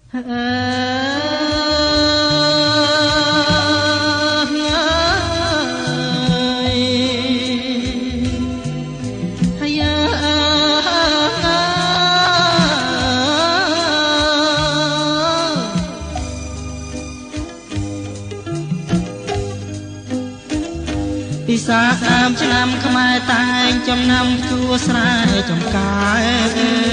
ពិសា30ឆ្នាំខ្មែរតែងចំណាំជួស្រែចំការ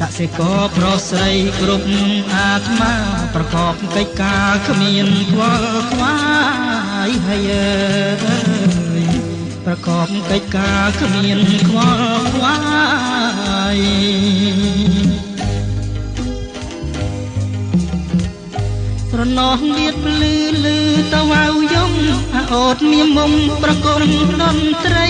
កសិករប្រុសស្រីគ្រប់អាត្មាប្រកបកិច្ចការគ្មានខ្វល់ខ្វាយហើយប្រកបកិច្ចការគ្មានខ្វល់ខ្វាយស្រណោះមានភ្លឺលឺតវ៉ៅយំអូតមានមុំប្រគំតន្ត្រី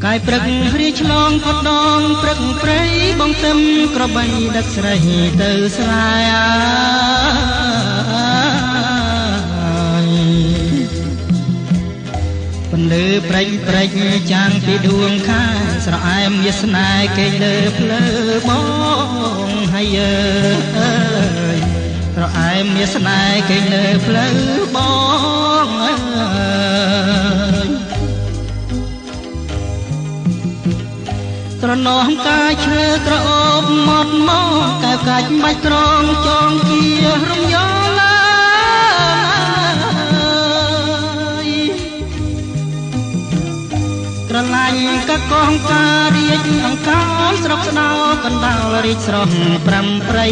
កាយព្រឹករៀឆ្លងផុតដងព្រឹកព្រៃបងទឹមក្របីដឹកស្រីទៅស្រែពន្លឺព្រិចព្រិចចាំងពីដួងខាស្រអែមវាស្នេហ៍គេលើភ្លើបងហើយអើយស្រអែមវាស្នេហ៍គេលើភ្លើបងអើយត្រណោះកាយឈើក្រអូបមកមកកែកាច់បាច់ត្រង់ចងជារំយោឡាក្រឡាញ់កកងការរៀបអង្កាយស្រុកស្ដោកណ្ដាលរីកស្រស់ប្រាំប្រៃ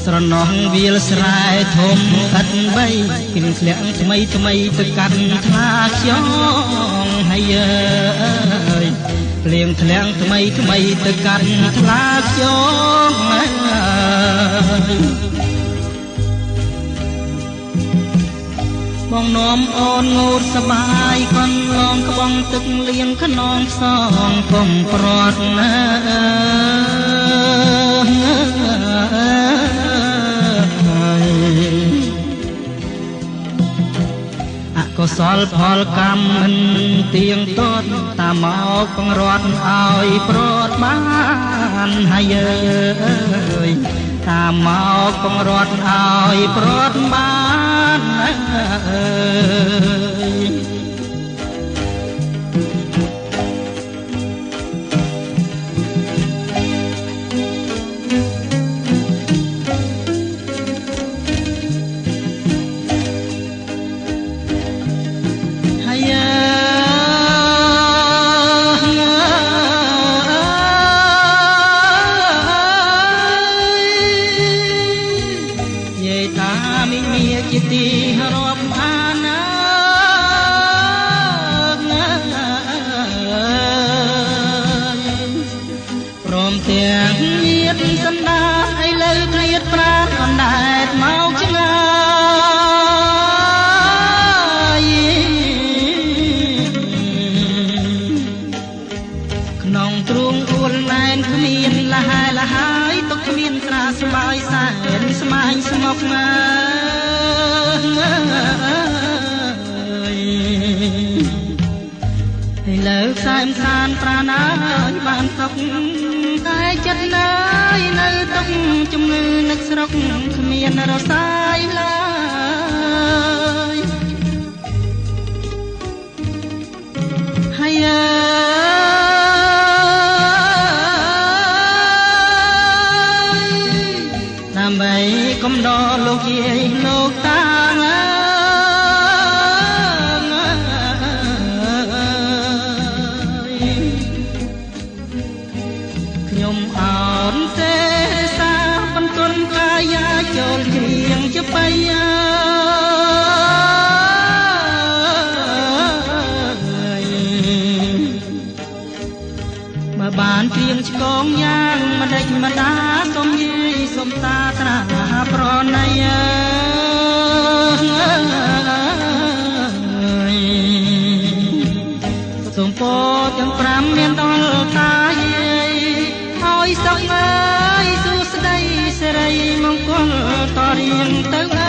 ស្រណោះវាលស្រែធំកាត់បីពីធ្លាក់ថ្មីថ្មីទៅកាត់ថ្លាខ្យងហើយអើយភ្លៀងធ្លាក់ថ្មីថ្មីទៅកាត់ថ្លាខ្យងបងនាំអូនងូតសបាយកូនឡងក្បងទឹកលៀងខ្នងសងកុំប្រត់ណាកុសលផលកម្មមិនទៀងទាត់តាមមកបង្រត់ឲ្យប្រត់បានហើយអើយតាមមកបង្រត់ឲ្យប្រត់បានអើយទីរាប់អាណាព្រមទាំងញាតសន្តានឲ្យលើឃ្លាតប្រាណអណ្ដែតមកឆ្ងាយក្នុងទ្រូងអួលណែនគ្មានលហើយលហើយទុកគ្មានស្រាស្បើយសែនស្មាញស្មុកណាលើខ្សែមសានប្រាណាយបានទុកតែចិត្តណាយនៅទុកជំងឺនឹកស្រុកគ្មានរសាយឡើយហើយដើម្បីកំដរលោកយាយលោកតាខ្ញុំអោនទេសាបន្ទន់កាយាចូលជ្រៀងជាបៃមកបានជ្រៀងឆ្កងយ៉ាងម្ដេចម្ដាសុំយាយសុំតាត្រាប្រណីស សូមពោទាំង5មានដល់តាយាយឲ្យសុខអើយសួស្ដីសិរីមង្គលតរៀងទៅ